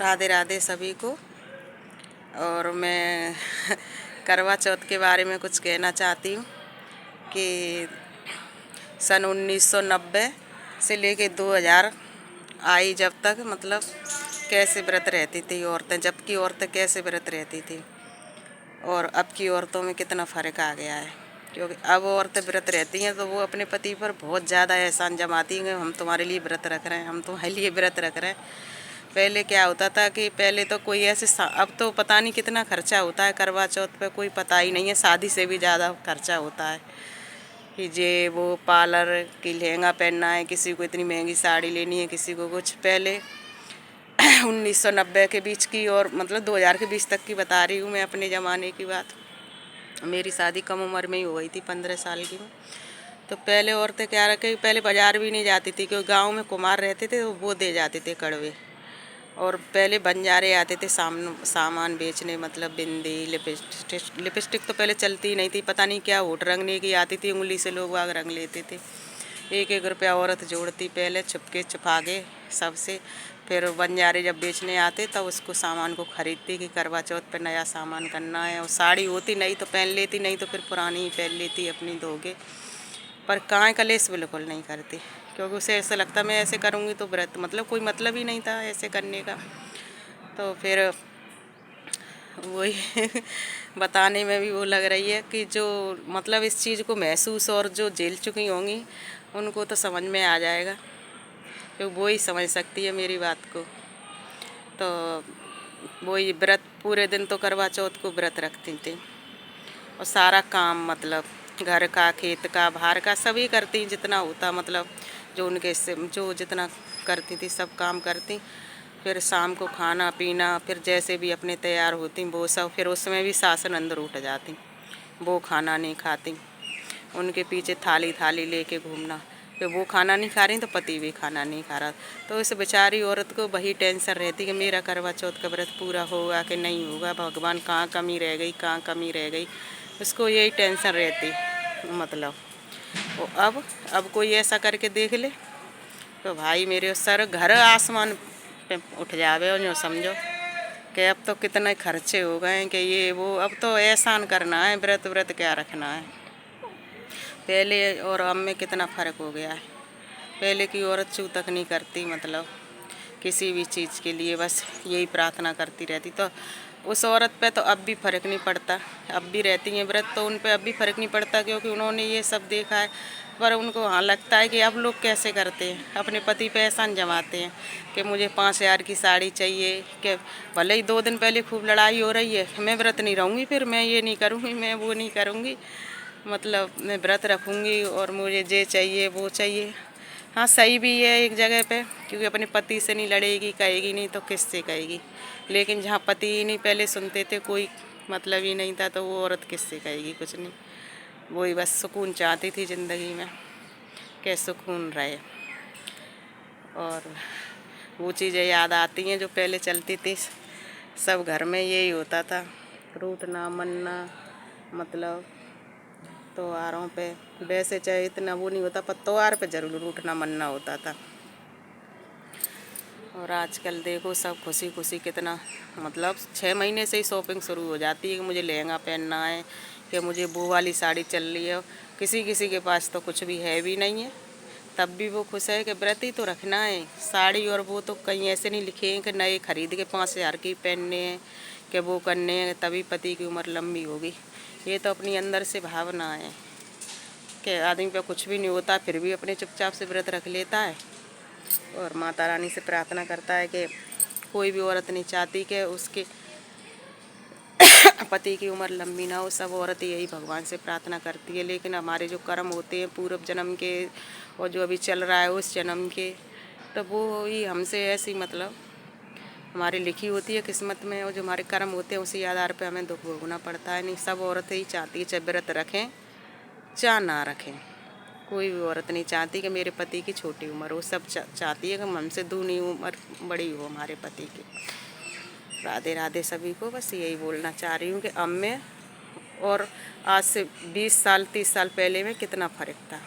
राधे राधे सभी को। और मैं करवा चौथ के बारे में कुछ कहना चाहती हूँ कि सन 1990 से लेके 2000 आई जब तक मतलब कैसे व्रत रहती थी औरतें, जबकि औरतें कैसे व्रत रहती थी और अब की औरतों में कितना फ़र्क आ गया है। क्योंकि अब औरतें व्रत रहती हैं तो वो अपने पति पर बहुत ज़्यादा एहसान जमाती हैं, हम तुम्हारे लिए व्रत रख रहे हैं, हम तुम्हारे लिए व्रत रख रहे हैं। पहले क्या होता था कि पहले तो कोई ऐसे, अब तो पता नहीं कितना खर्चा होता है करवा चौथ पे, कोई पता ही नहीं है। शादी से भी ज़्यादा खर्चा होता है कि जे वो पार्लर की लहंगा पहनना है, किसी को इतनी महंगी साड़ी लेनी है, किसी को कुछ। पहले 1990 के बीच की और मतलब 2000 के बीच तक की बता रही हूँ मैं, अपने ज़माने की बात। मेरी शादी कम उम्र में ही हो गई थी, 15 साल की में। तो पहले औरतें क्या रखे, पहले बाज़ार भी नहीं जाती थी क्योंकि गांव में कुम्हार रहते थे तो वो दे जाते थे कड़वे। और पहले बंजारे आते थे सामान बेचने, मतलब बिंदी, लिपस्टिक तो पहले चलती ही नहीं थी, पता नहीं क्या होठ रंगने की आती थी, उंगली से लोग वाग रंग लेते थे। 1-1 रुपया औरत जोड़ती पहले, छुपके छुपाके सबसे। फिर बंजारे जब बेचने आते तब उसको सामान को खरीदती कि करवा चौथ पे नया सामान करना है। और साड़ी होती नहीं तो पहन लेती, नहीं तो फिर पुरानी ही पहन लेती अपनी धोके। पर कांय कलेश बिल्कुल नहीं करती क्योंकि उसे ऐसा लगता मैं ऐसे करूँगी तो व्रत, मतलब कोई मतलब ही नहीं था ऐसे करने का। तो फिर वही बताने में भी वो लग रही है कि जो मतलब इस चीज़ को महसूस और जो झेल चुकी होंगी उनको तो समझ में आ जाएगा, क्योंकि वो ही समझ सकती है मेरी बात को। तो वही व्रत पूरे दिन तो करवा चौथ को व्रत रखती थी और सारा काम मतलब घर का, खेत का, बाहर का सभी करती, जितना होता मतलब जो उनके से जो जितना करती थी सब काम करती। फिर शाम को खाना पीना, फिर जैसे भी अपने तैयार होती वो सब, फिर उसमें भी सास नंद उठ जाती, वो खाना नहीं खाती, उनके पीछे थाली थाली लेके घूमना। फिर वो खाना नहीं खा रही तो पति भी खाना नहीं खा रहा। तो इस बेचारी औरत को वही टेंशन रहती कि मेरा करवा चौथ का व्रत पूरा होगा कि नहीं होगा, भगवान कहाँ कमी रह गई, कहाँ कमी रह गई, उसको यही टेंशन रहती मतलब। अब कोई ऐसा करके देख ले तो भाई मेरे सर घर आसमान पे उठ जावे। और जो समझो कि अब तो कितने खर्चे हो गए कि ये वो, अब तो एहसान करना है, व्रत व्रत क्या रखना है। पहले और अब में कितना फ़र्क हो गया है। पहले की औरत छू तक नहीं करती, मतलब किसी भी चीज़ के लिए बस यही प्रार्थना करती रहती। तो उस औरत पे तो अब भी फ़र्क नहीं पड़ता, अब भी रहती हैं व्रत तो उन पे अब भी फ़र्क नहीं पड़ता क्योंकि उन्होंने ये सब देखा है। पर उनको हाँ लगता है कि अब लोग कैसे करते हैं, अपने पति पे एहसान जमाते हैं कि मुझे 5000 की साड़ी चाहिए, कि भले ही 2 दिन पहले खूब लड़ाई हो रही है, मैं व्रत नहीं रहूँगी, फिर मैं ये नहीं करूँगी, मैं वो नहीं करूँगी, मतलब मैं व्रत रखूँगी और मुझे ये चाहिए वो चाहिए। हाँ सही भी है एक जगह पे, क्योंकि अपने पति से नहीं लड़ेगी, कहेगी नहीं तो किससे कहेगी। लेकिन जहाँ पति ही नहीं पहले सुनते थे, कोई मतलब ही नहीं था, तो वो औरत किससे कहेगी, कुछ नहीं। वही बस सुकून चाहती थी ज़िंदगी में, कि सुकून रहे। और वो चीज़ें याद आती हैं जो पहले चलती थी, सब घर में यही होता था, रूठना मनना, मतलब त्योहारों पे वैसे चाहे इतना वो नहीं होता पर त्योहार पे ज़रूर रूठना मनना होता था। और आजकल देखो सब खुशी खुशी कितना, मतलब 6 महीने से ही शॉपिंग शुरू हो जाती है कि मुझे लहंगा पहनना है, कि मुझे वो वाली साड़ी चल रही है। किसी किसी के पास तो कुछ भी है भी नहीं है, तब भी वो खुश है कि व्रत ही तो रखना है। साड़ी और वो तो कहीं ऐसे नहीं लिखे हैं कि नए खरीद के 5000 की पहनने हैं, कि वो करने हैं तभी पति की उम्र लंबी होगी। ये तो अपनी अंदर से भावना है कि आदमी पे कुछ भी नहीं होता फिर भी अपने चुपचाप से व्रत रख लेता है और माता रानी से प्रार्थना करता है कि कोई भी औरत नहीं चाहती कि उसके पति की उम्र लंबी ना हो, सब औरत यही भगवान से प्रार्थना करती है। लेकिन हमारे जो कर्म होते हैं पूर्व जन्म के और जो अभी चल रहा है उस जन्म के, तो वो ही हमसे ऐसी मतलब हमारी लिखी होती है किस्मत में, और जो हमारे कर्म होते हैं उसी आधार पे हमें दुख भोगना पड़ता है। नहीं, सब औरतें ही चाहती है चाहे व्रत रखें चाहे ना रखें, कोई भी औरत नहीं चाहती कि मेरे पति की छोटी उम्र हो, सब चाहती है कि हमसे दूनी उम्र बड़ी हो हमारे पति की। राधे राधे सभी को, बस यही बोलना चाह रही हूँ कि अब में और आज से 20 साल 30 साल पहले में कितना फ़र्क था।